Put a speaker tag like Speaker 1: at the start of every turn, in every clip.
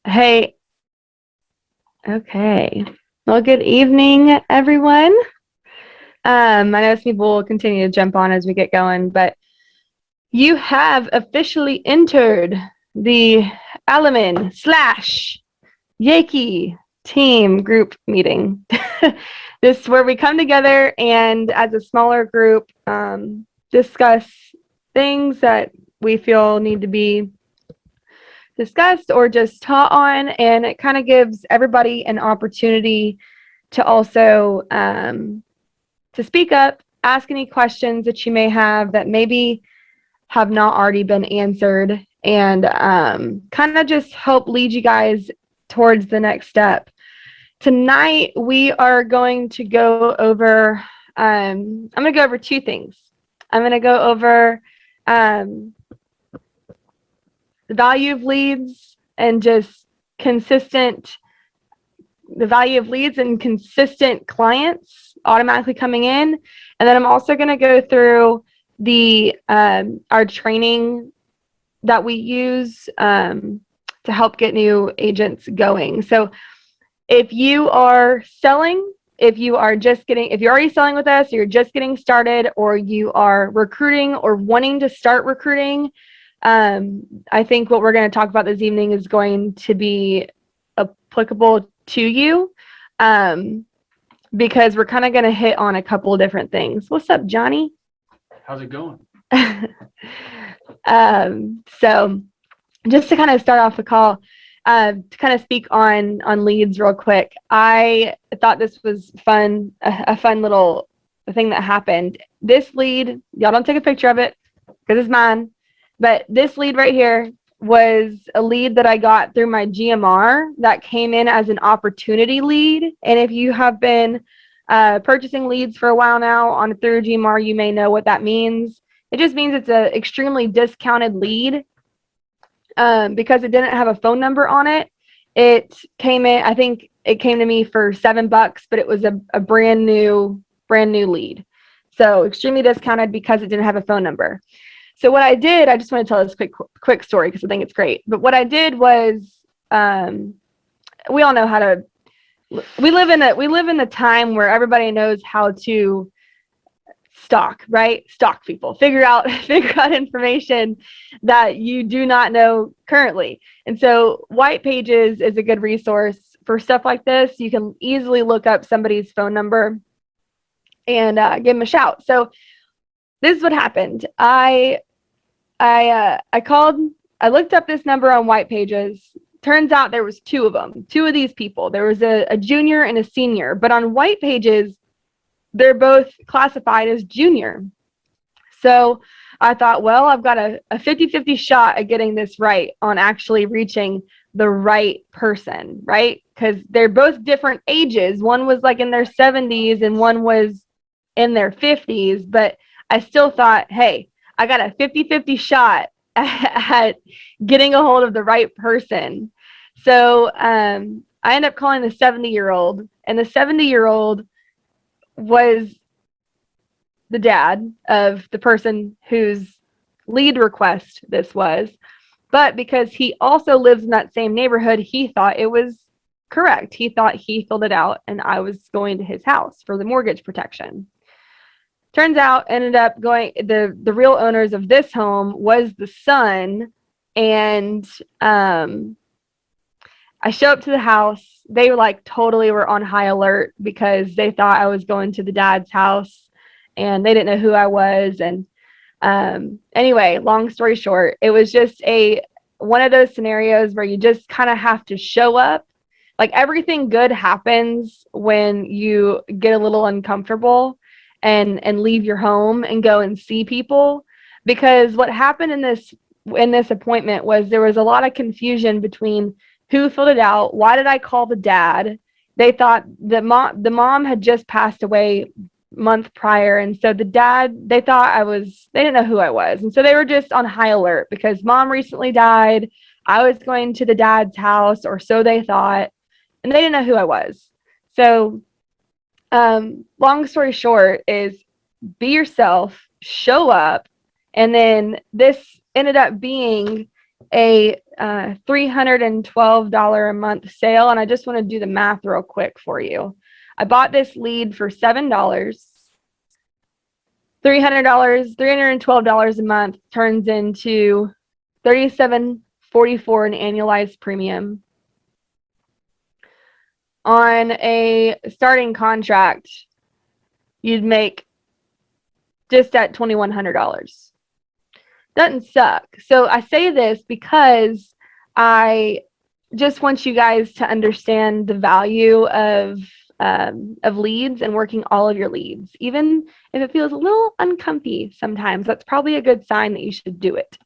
Speaker 1: Hey, okay. Well, good evening, everyone. I know some people will continue to jump on as we get going, but you have officially entered the Alleman / Yaki team group meeting. This is where we come together and, as a smaller group, discuss things that we feel need to be discussed or just taught on, and it kind of gives everybody an opportunity to also to speak up, ask any questions that you may have that maybe have not already been answered, and kind of just help lead you guys towards the next step. Tonight we are going to go over. I'm going to go over two things. I'm going to go over um, the value of leads and just consistent the value of leads and consistent clients automatically coming in. And then I'm also going to go through the our training that we use to help get new agents going. So if you are selling, if you're already selling with us, or you're just getting started, or you are recruiting or wanting to start recruiting, I think what we're going to talk about this evening is going to be applicable to you, because we're kind of going to hit on a couple of different things. What's up, Johnny?
Speaker 2: How's it going?
Speaker 1: So just to kind of start off the call, to kind of speak on leads real quick, I thought this was fun, a fun little thing that happened. This lead, y'all don't take a picture of it because it's mine, but this lead right here was a lead that I got through my GMR that came in as an opportunity lead. And if you have been purchasing leads for a while now on through GMR, you may know what that means. It just means it's an extremely discounted lead because it didn't have a phone number on it. It came in, I think it came to me for $7, but it was a brand new lead. So extremely discounted because it didn't have a phone number. So what I did, I just want to tell this quick story because I think it's great. But what I did was, we all know how to. We live in a time where everybody knows how to stalk, right? Stalk people, figure out information that you do not know currently. And so White Pages is a good resource for stuff like this. You can easily look up somebody's phone number and give them a shout. So this is what happened. I called, I looked up this number on White Pages. Turns out there was two of them, two of these people. There was a junior and a senior, but on White Pages, they're both classified as junior. So I thought, well, I've got a 50-50 shot at getting this right on actually reaching the right person, right? Because they're both different ages. One was like in their 70s and one was in their 50s, but I still thought, hey, I got a 50-50 shot at getting a hold of the right person. So I ended up calling the 70-year-old, and the 70-year-old was the dad of the person whose lead request this was. But because he also lives in that same neighborhood, he thought it was correct. He thought he filled it out and I was going to his house for the mortgage protection. Turns out, ended up going, the real owners of this home was the son. And I show up to the house. They were like totally were on high alert because they thought I was going to the dad's house and they didn't know who I was. And anyway, long story short, it was just one of those scenarios where you just kind of have to show up. Like everything good happens when you get a little uncomfortable and leave your home and go and see people. Because what happened in this appointment was there was a lot of confusion between who filled it out. Why did I call the dad? They thought the mom had just passed away month prior, and so the dad, they didn't know who I was, and so they were just on high alert because mom recently died. I was going to the dad's house, or so they thought, and they didn't know who I was. So long story short is be yourself, show up. And then this ended up being a $312 a month sale, and I just want to do the math real quick for you. I bought this lead for $7. $312 a month turns into $37.44 an annualized premium. On a starting contract, you'd make just at $2,100. Doesn't suck. So I say this because I just want you guys to understand the value of leads and working all of your leads, even if it feels a little uncomfy sometimes. That's probably a good sign that you should do it.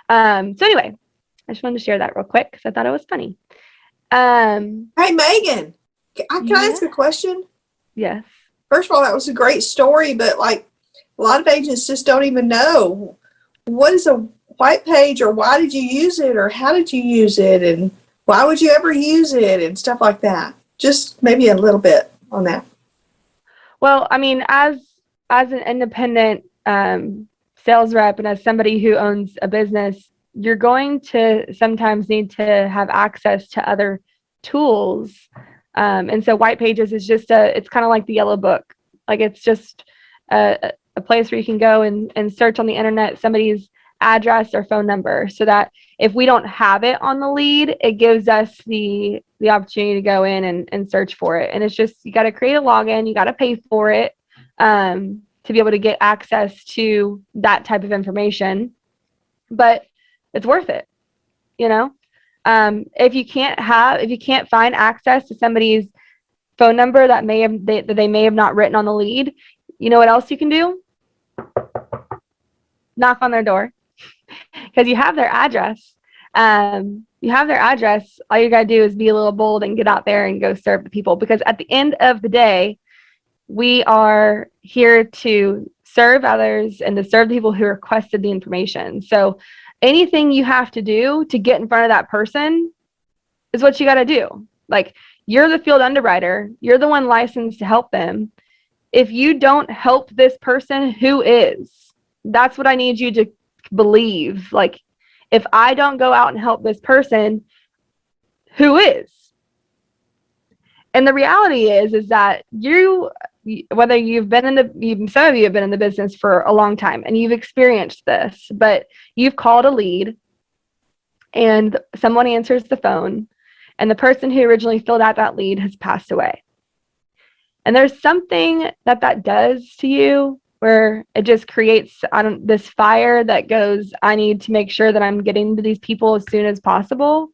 Speaker 1: So anyway, I just wanted to share that real quick because I thought it was funny.
Speaker 2: Hey, Megan, can I ask a question?
Speaker 1: Yes.
Speaker 2: First of all, that was a great story, but like a lot of agents just don't even know what is a white page, or why did you use it, or how did you use it, and why would you ever use it, and stuff like that. Just maybe a little bit on that.
Speaker 1: Well, I mean, as an independent sales rep and as somebody who owns a business, you're going to sometimes need to have access to other tools. And so white pages is just it's kind of like the yellow book. Like it's just a place where you can go and search on the internet somebody's address or phone number, so that if we don't have it on the lead, it gives us the opportunity to go in and search for it. And it's just, you got to create a login, you got to pay for it to be able to get access to that type of information. But it's worth it, you know. If you can't find access to somebody's phone number that they may have not written on the lead, you know what else you can do? Knock on their door, because you have their address. You have their address. All you got to do is be a little bold and get out there and go serve the people, because at the end of the day, we are here to serve others and to serve the people who requested the information. So anything you have to do to get in front of that person is what you got to do. Like, you're the field underwriter, you're the one licensed to help them. If you don't help this person, who is? That's what I need you to believe. Like, if I don't go out and help this person, who is? And the reality is that whether you've been some of you have been in the business for a long time and you've experienced this, but you've called a lead and someone answers the phone and the person who originally filled out that lead has passed away. And there's something that does to you, where it just creates this fire that goes, I need to make sure that I'm getting to these people as soon as possible,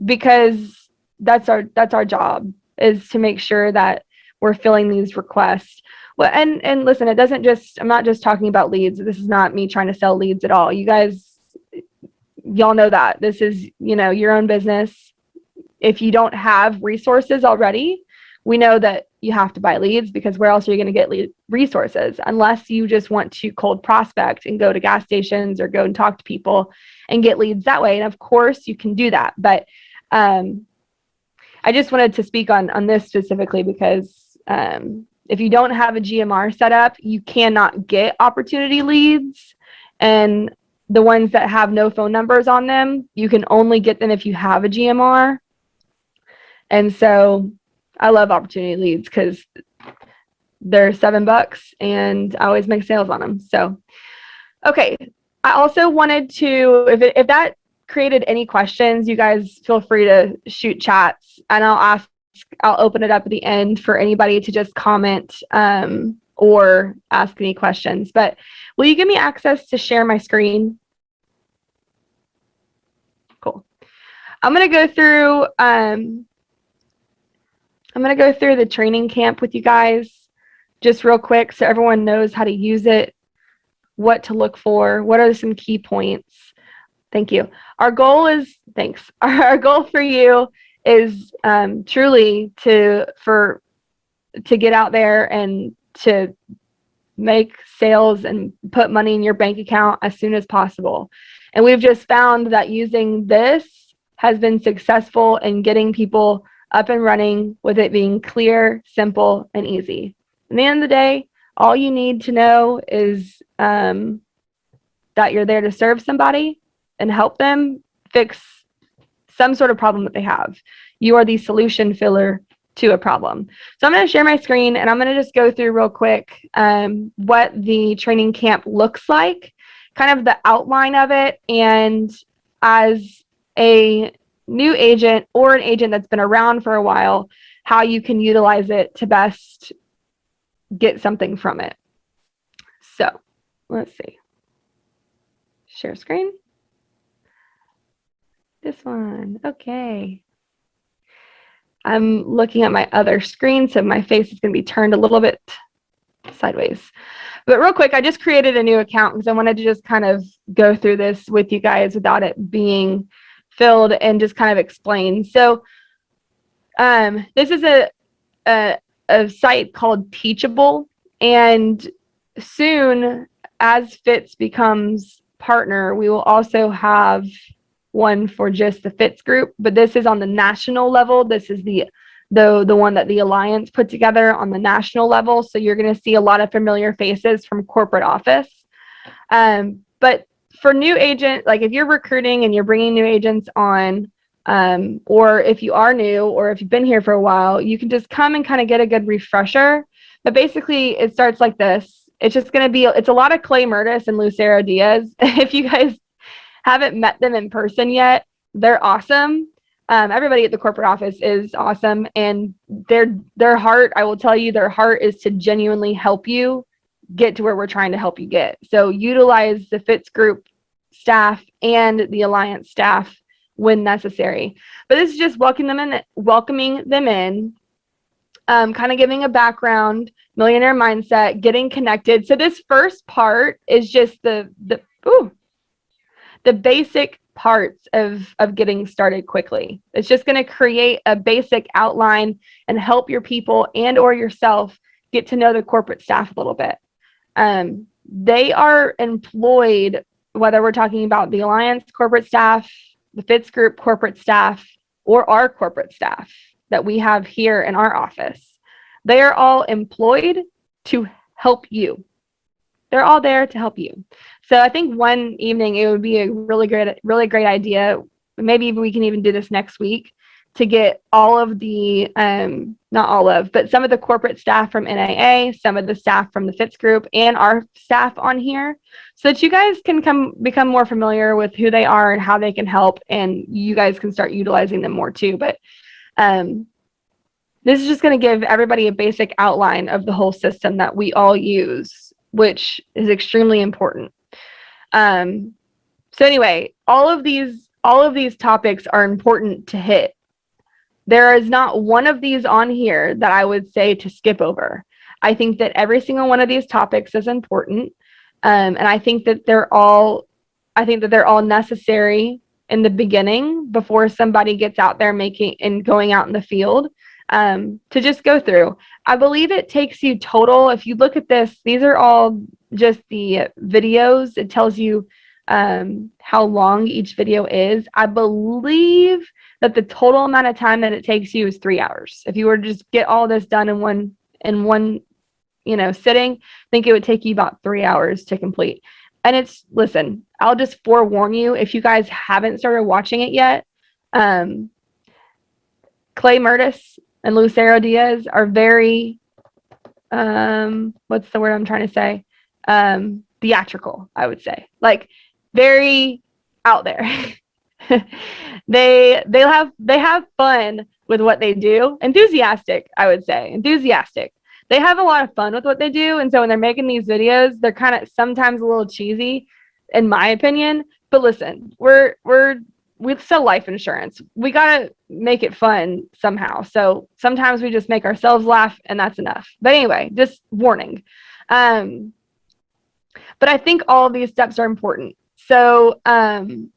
Speaker 1: because that's our job, is to make sure that we're filling these requests. Well, and listen, I'm not just talking about leads. This is not me trying to sell leads at all. Y'all know that this is, your own business. If you don't have resources already, we know that you have to buy leads, because where else are you going to get resources, unless you just want to cold prospect and go to gas stations or go and talk to people and get leads that way. And of course you can do that. But I just wanted to speak on this specifically because if you don't have a GMR set up, you cannot get opportunity leads. And the ones that have no phone numbers on them, you can only get them if you have a GMR. And so I love opportunity leads because they're $7 and I always make sales on them. So, okay. I also wanted to, if that created any questions, you guys feel free to shoot chats, and I'll open it up at the end for anybody to just comment or ask any questions. But will you give me access to share my screen? Cool. I'm going to go through the training camp with you guys just real quick so everyone knows how to use it, what to look for, what are some key points. Thank you. Our goal for you is truly to get out there and to make sales and put money in your bank account as soon as possible. And we've just found that using this has been successful in getting people up and running, with it being clear, simple, and easy. At the end of the day, all you need to know is that you're there to serve somebody and help them fix some sort of problem that they have. You are the solution filler to a problem. So I'm going to share my screen and I'm going to just go through real quick what the training camp looks like, kind of the outline of it, and as a new agent or an agent that's been around for a while, how you can utilize it to best get something from it. So let's see. Share screen. This one. Okay. I'm looking at my other screen, so my face is going to be turned a little bit sideways. But real quick, I just created a new account because I wanted to just kind of go through this with you guys without it being filled and just kind of explain. So this is a site called Teachable, and soon as Fitz becomes partner, we will also have one for just the Fitz group, but this is on the national level. This is the one that the Alliance put together on the national level. So you're going to see a lot of familiar faces from corporate office. But for new agent, like if you're recruiting and you're bringing new agents on, or if you are new, or if you've been here for a while, you can just come and kind of get a good refresher. But basically it starts like this. It's just going to be, it's a lot of Clay Murtis and Lucero Diaz. If you guys haven't met them in person yet, they're awesome. Everybody at the corporate office is awesome, and their heart, I will tell you, their heart is to genuinely help you get to where we're trying to help you get. So utilize the Fitz group staff and the Alliance staff when necessary. But this is just welcoming them in, kind of giving a background, millionaire mindset, getting connected. So this first part is just the basic parts of getting started quickly. It's just going to create a basic outline and help your people and or yourself get to know the corporate staff a little bit. They are employed, whether we're talking about the Alliance corporate staff, the Fitz group corporate staff, or our corporate staff that we have here in our office. They are all employed to help you. They're all there to help you. So I think one evening it would be a really great idea. Maybe we can even do this next week to get all of the, not all of, but some of the corporate staff from NAA, some of the staff from the Fitz group, and our staff on here, so that you guys can become more familiar with who they are and how they can help, and you guys can start utilizing them more too. But this is just going to give everybody a basic outline of the whole system that we all use, which is extremely important. So anyway, all of these topics are important to hit. There is not one of these on here that I would say to skip over. I think that every single one of these topics is important. And I think that they're all necessary in the beginning before somebody gets out there going out in the field, to just go through. I believe it takes you total, if you look at this, these are all just the videos. It tells you how long each video is. I believe that the total amount of time that it takes you is 3 hours. If you were to just get all this done in one sitting, I think it would take you about 3 hours to complete. And listen, I'll just forewarn you, if you guys haven't started watching it yet, Clay Murtis and Lucero Diaz are very, what's the word I'm trying to say? Theatrical, I would say. Like, very out there. They have fun with what they do. Enthusiastic, I would say. Enthusiastic. They have a lot of fun with what they do, and so when they're making these videos, they're kind of sometimes a little cheesy, in my opinion. But listen, we sell life insurance. We gotta make it fun somehow. So sometimes we just make ourselves laugh, and that's enough. But anyway, just warning. But I think all of these steps are important. So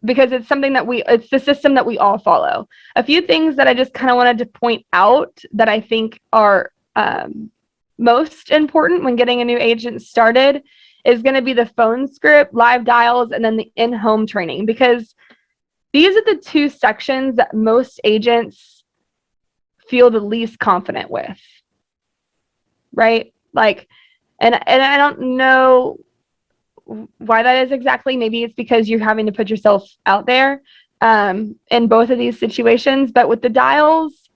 Speaker 1: because it's something it's the system that we all follow. A few things that I just kind of wanted to point out that I think are most important when getting a new agent started is going to be the phone script, live dials, and then the in-home training, because these are the two sections that most agents feel the least confident with, right? Like, and I don't know why that is exactly. Maybe it's because you're having to put yourself out there in both of these situations. But with the dials,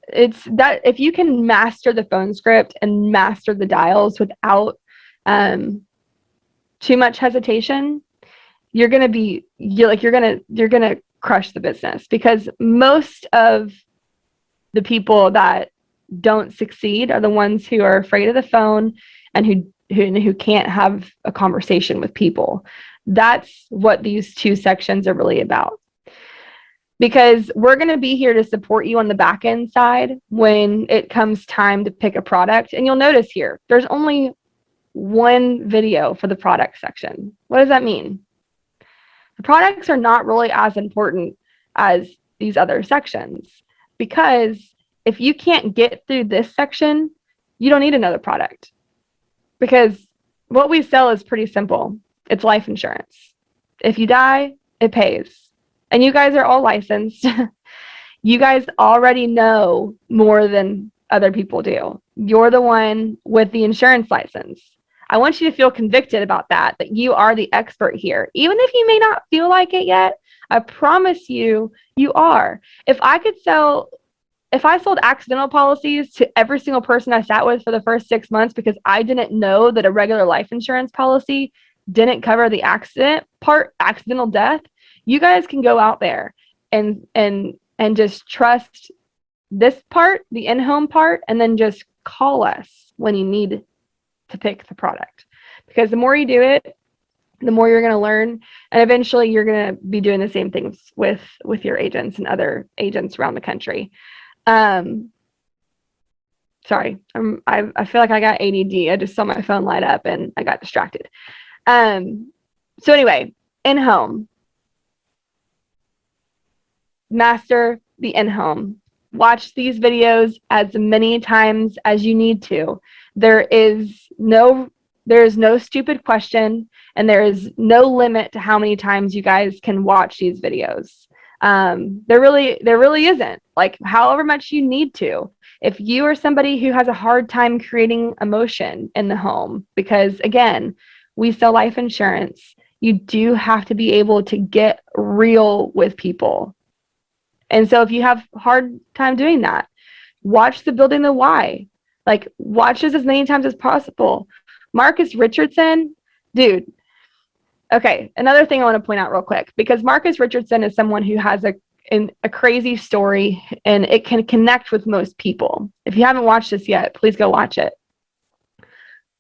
Speaker 1: it's that if you can master the phone script and master the dials without too much hesitation, you're gonna crush the business, because most of the people that don't succeed are the ones who are afraid of the phone and who can't have a conversation with people. That's what these two sections are really about, because we're going to be here to support you on the back end side when it comes time to pick a product. And you'll notice here, there's only one video for the product section. What does that mean? The products are not really as important as these other sections, because if you can't get through this section, you don't need another product, because what we sell is pretty simple. It's life insurance. If you die, it pays. And you guys are all licensed. You guys already know more than other people do. You're the one with the insurance license. I want you to feel convicted about that you are the expert here. Even if you may not feel like it yet, I promise you, you are. If I sold accidental policies to every single person I sat with for the first 6 months because I didn't know that a regular life insurance policy didn't cover the accidental death, you guys can go out there and just trust this part, the in-home part, and then just call us when you need to pick the product. Because the more you do it, the more you're going to learn, and eventually you're going to be doing the same things with your agents and other agents around the country. Sorry, I feel like I got ADD. I just saw my phone light up and I got distracted. So anyway, in-home. Master the in-home. Watch these videos as many times as you need to. There is no stupid question, and there is no limit to how many times you guys can watch these videos. There really isn't. Like, however much you need to. If you are somebody who has a hard time creating emotion in the home, because again, we sell life insurance, you do have to be able to get real with people. And so if you have a hard time doing that, watch the Building the Why. Like, watch this as many times as possible. Marcus Richardson, dude. Okay, another thing I want to point out real quick, because Marcus Richardson is someone who has a crazy story, and it can connect with most people. If you haven't watched this yet, please go watch it.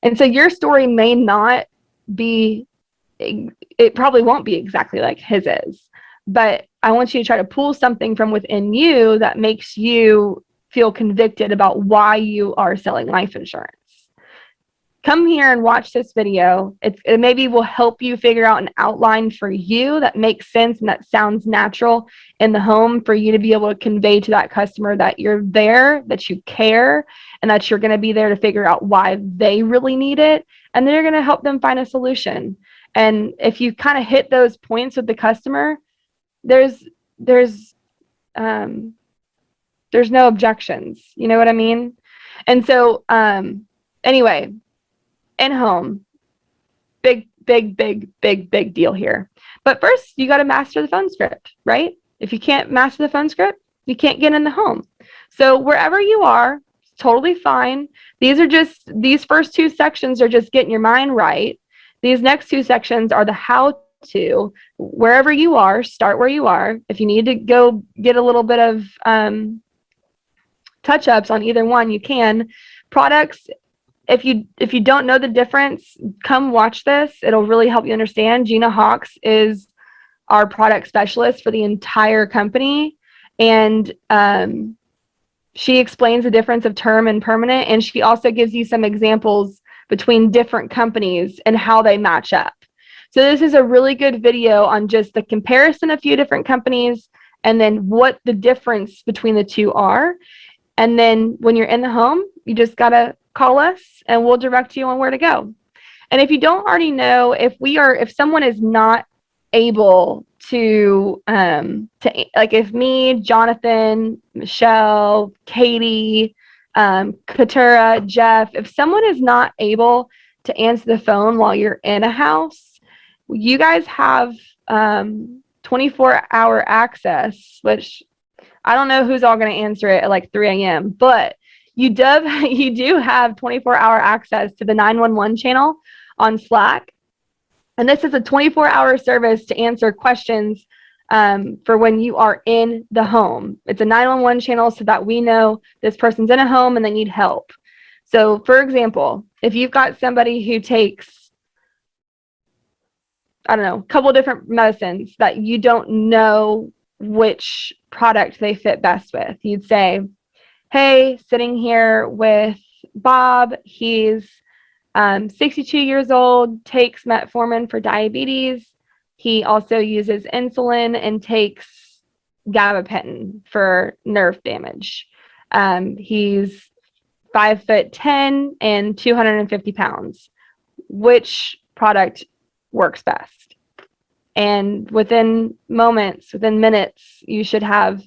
Speaker 1: And so your story may not be, it probably won't be exactly like his is, but I want you to try to pull something from within you that makes you feel convicted about why you are selling life insurance. Come here and watch this video. It maybe will help you figure out an outline for you that makes sense and that sounds natural in the home, for you to be able to convey to that customer that you're there, that you care, and that you're going to be there to figure out why they really need it. And then you're going to help them find a solution. And if you kind of hit those points with the customer, there's no objections. You know what I mean? And so, anyway, in-home, big deal here. But first, you got to master the phone script, right? If you can't master the phone script, you can't get in the home. So wherever you are, totally fine. These first two sections are just getting your mind right. These next two sections are the how to. Wherever you are, start where you are. If you need to go get a little bit of touch-ups on either one, you can. Products, if you don't know the difference, come watch this. It'll really help you understand. Gina Hawks is our product specialist for the entire company, and she explains the difference of term and permanent, and she also gives you some examples between different companies and how they match up. So this is a really good video on just the comparison of a few different companies, and then what the difference between the two are. And then when you're in the home, you just got to call us and we'll direct you on where to go. And if you don't already know, if someone is not able to like, if me, Jonathan, Michelle, Katie, Katura, Jeff, if someone is not able to answer the phone while you're in a house, you guys have 24-hour access, which I don't know who's all going to answer it at like 3 a.m., but you do have 24-hour access to the 911 channel on Slack. And this is a 24-hour service to answer questions for when you are in the home. It's a 911 channel so that we know this person's in a home and they need help. So, for example, if you've got somebody who takes, I don't know, a couple different medicines that you don't know which product they fit best with, you'd say, hey, sitting here with Bob, he's 62 years old, takes metformin for diabetes. He also uses insulin and takes gabapentin for nerve damage. He's 5'10" and 250 pounds. Which product works best? And within moments, within minutes, you should have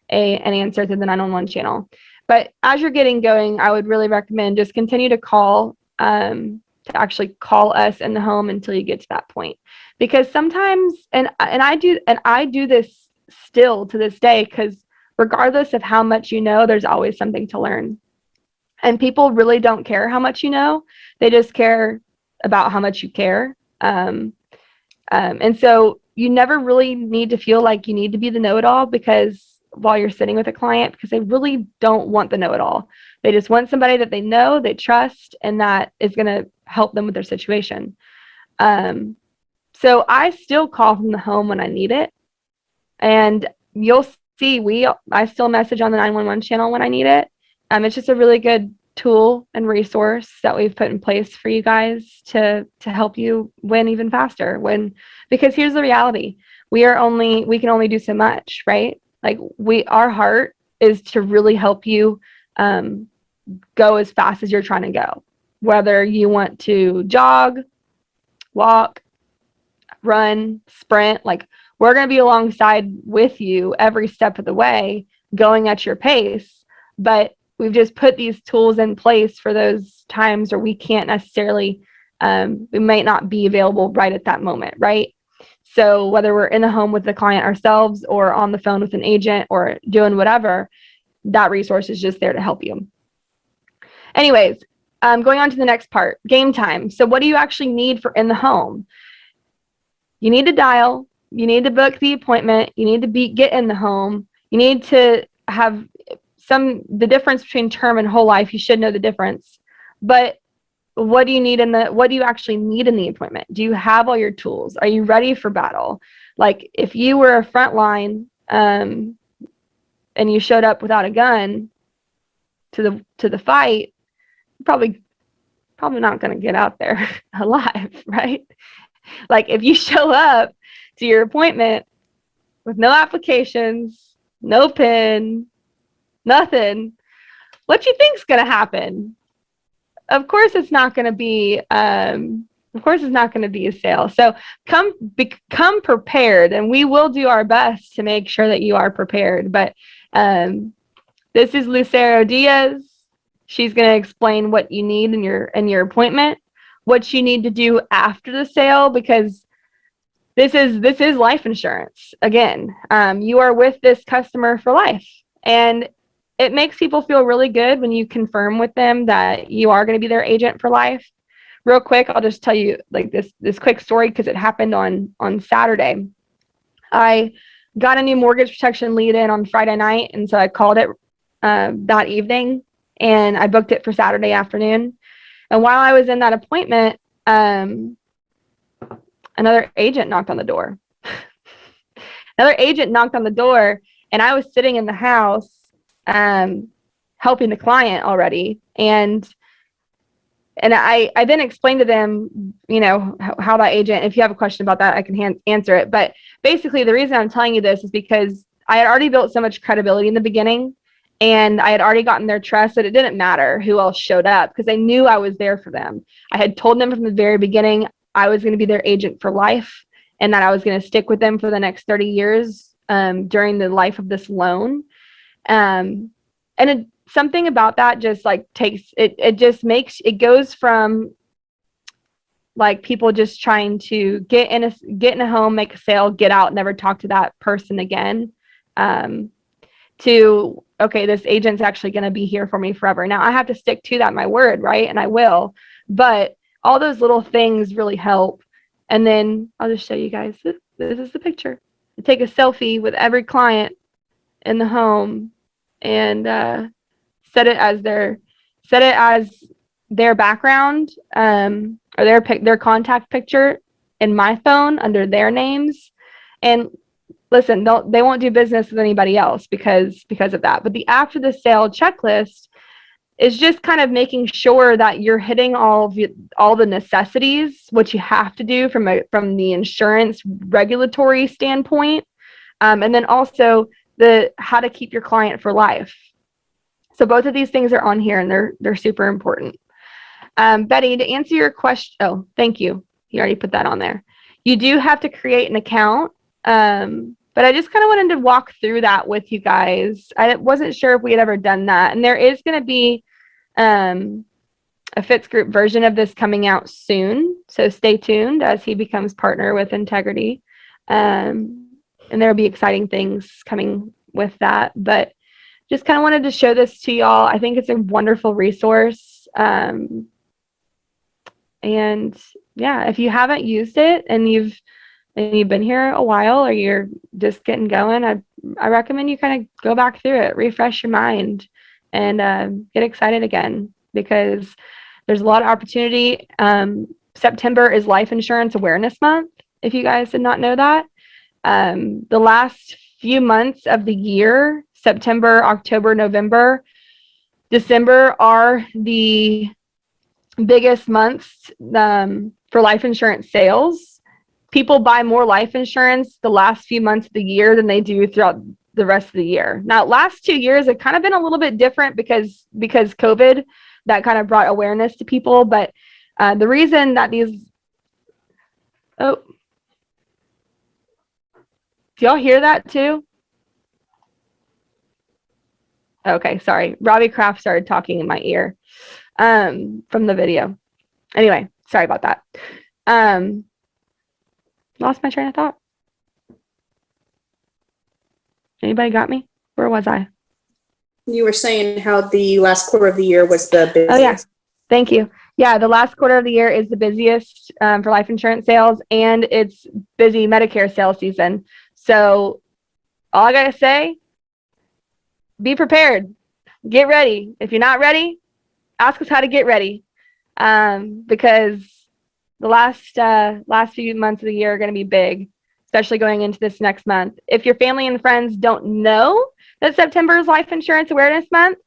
Speaker 1: an answer to the 911 channel. But as you're getting going, I would really recommend just continue to call, to actually call us in the home until you get to that point. Because sometimes, and I do this still to this day, because regardless of how much you know, there's always something to learn. And people really don't care how much you know. They just care about how much you care. And so you never really need to feel like you need to be the know-it-all, because while you're sitting with a client, because they really don't want the know-it-all. They just want somebody that they know, they trust, and that is going to help them with their situation. So I still call from the home when I need it. And you'll see, I still message on the 911 channel when I need it. It's just a really good tool and resource that we've put in place for you guys to help you win even faster. Because here's the reality. We can only do so much, right? Like our heart is to really help you go as fast as you're trying to go. Whether you want to jog, walk, run, sprint, like we're going to be alongside with you every step of the way, going at your pace. But we've just put these tools in place for those times where we can't necessarily, we might not be available right at that moment, right? So whether we're in the home with the client ourselves or on the phone with an agent or doing whatever, that resource is just there to help you. Anyways, going on to the next part, game time. So what do you actually need for in the home? You need to dial, you need to book the appointment, you need to get in the home, you need to have the difference between term and whole life. You should know the difference. But what do you actually need in the appointment? Do you have all your tools? Are you ready for battle? Like if you were a frontline and you showed up without a gun to the fight, you're probably not going to get out there alive, right? Like if you show up to your appointment with no applications, no pen, nothing, what you think's going to happen? Of course, it's not going to be. Of course, it's not going to be a sale. So become prepared, and we will do our best to make sure that you are prepared. But this is Lucero Diaz. She's going to explain what you need in your appointment, what you need to do after the sale, because this is life insurance. Again, you are with this customer for life, and it makes people feel really good when you confirm with them that you are going to be their agent for life. Real quick, I'll just tell you like this quick story because it happened on Saturday. I got a new mortgage protection lead in on Friday night, and so I called it that evening, and I booked it for Saturday afternoon. And while I was in that appointment, another agent knocked on the door. Another agent knocked on the door, and I was sitting in the house helping the client already. And I then explained to them, how that agent, if you have a question about that, I can answer it. But basically the reason I'm telling you this is because I had already built so much credibility in the beginning, and I had already gotten their trust that it didn't matter who else showed up because they knew I was there for them. I had told them from the very beginning I was going to be their agent for life, and that I was going to stick with them for the next 30 years during the life of this loan. And something about that just like takes it just makes it goes from like people just trying to get in a home, make a sale, get out, never talk to that person again, to, okay, this agent's actually going to be here for me forever. Now I have to stick to that, my word, right? And I will, but all those little things really help. And then I'll just show you guys, this is the picture. I take a selfie with every client in the home and set it as their background, or their contact picture in my phone under their names. And listen, they won't do business with anybody else because of that. But the after the sale checklist is just kind of making sure that you're hitting all the necessities, what you have to do from the insurance regulatory standpoint, and then also the how to keep your client for life. So both of these things are on here, and they're super important. Betty, to answer your question, oh, thank you. You already put that on there. You do have to create an account, but I just kind of wanted to walk through that with you guys. I wasn't sure if we had ever done that, and there is going to be a Fitz Group version of this coming out soon, so stay tuned as he becomes partner with Integrity, and there'll be exciting things coming with that. But just kind of wanted to show this to y'all. I think it's a wonderful resource. And yeah, if you haven't used it and you've been here a while, or you're just getting going, I recommend you kind of go back through it, refresh your mind, and get excited again, because there's a lot of opportunity. September is Life Insurance Awareness Month, if you guys did not know that. The last few months of the year, September, October, November, December, are the biggest months for life insurance sales. People buy more life insurance the last few months of the year than they do throughout the rest of the year. Now, last 2 years have kind of been a little bit different because COVID, that kind of brought awareness to people. But the reason that do y'all hear that too? Okay, sorry. Robbie Kraft started talking in my ear from the video. Anyway, sorry about that. Lost my train of thought. Anybody got me? Where was I?
Speaker 3: You were saying how the last quarter of the year was the busiest.
Speaker 1: Oh, yeah. Thank you. Yeah, the last quarter of the year is the busiest for life insurance sales, and it's busy Medicare sales season. So all I got to say, be prepared. Get ready. If you're not ready, ask us how to get ready, because the last few months of the year are going to be big, especially going into this next month. If your family and friends don't know that September is Life Insurance Awareness Month,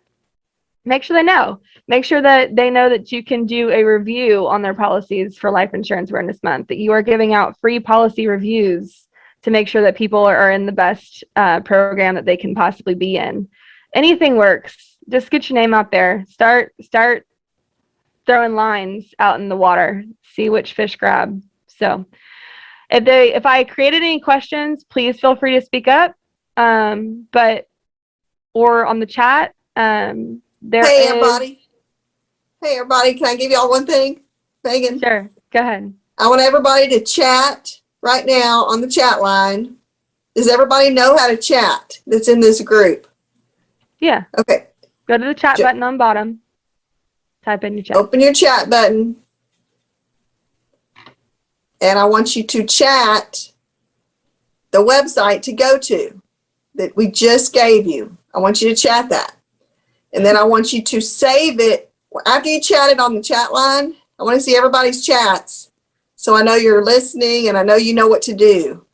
Speaker 1: make sure they know. Make sure that they know that you can do a review on their policies for Life Insurance Awareness Month, that you are giving out free policy reviews to make sure that people are in the best program that they can possibly be in. Anything works. Just get your name out there. Start throwing lines out in the water. See which fish grab. So if I created any questions, please feel free to speak up. Or on the chat.
Speaker 2: Hey, everybody, can I give y'all one thing? Megan?
Speaker 1: Sure, go ahead.
Speaker 2: I want everybody to chat right now on the chat line. Does everybody know how to chat that's in this group?
Speaker 1: Yeah.
Speaker 2: Okay.
Speaker 1: Go to the chat button on bottom. Type in your chat.
Speaker 2: Open your chat button. And I want you to chat the website to go to that we just gave you. I want you to chat that. And then I want you to save it. After you chat it on the chat line, I want to see everybody's chats. So I know you're listening and I know you know what to do.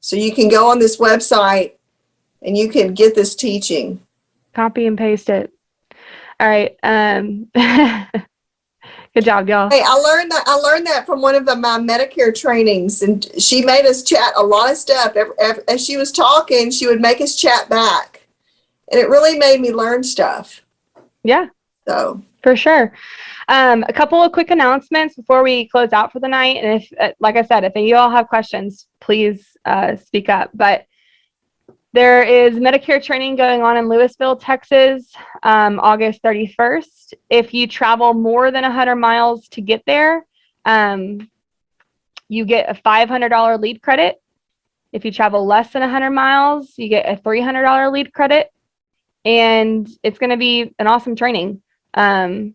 Speaker 2: So you can go on this website and you can get this teaching.
Speaker 1: Copy and paste it. All right. Good job, y'all.
Speaker 2: Hey, I learned that from one of my Medicare trainings, and she made us chat a lot of stuff. As she was talking, she would make us chat back. And it really made me learn stuff.
Speaker 1: Yeah.
Speaker 2: So
Speaker 1: for sure. A couple of quick announcements before we close out for the night. And if, like I said, if you all have questions, please speak up. But there is Medicare training going on in Lewisville, Texas, August 31st. If you travel more than 100 miles to get there, you get a $500 lead credit. If you travel less than 100 miles, you get a $300 lead credit. And it's going to be an awesome training. So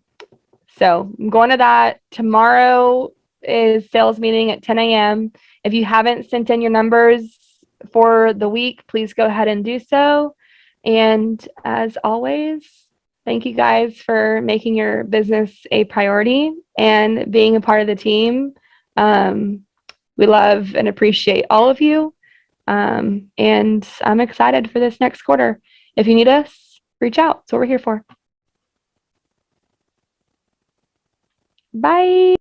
Speaker 1: I'm going to that. Tomorrow is sales meeting at 10 a.m. If you haven't sent in your numbers for the week, please go ahead and do so. And as always, thank you guys for making your business a priority and being a part of the team. We love and appreciate all of you. And I'm excited for this next quarter. If you need us, reach out. That's what we're here for. Bye.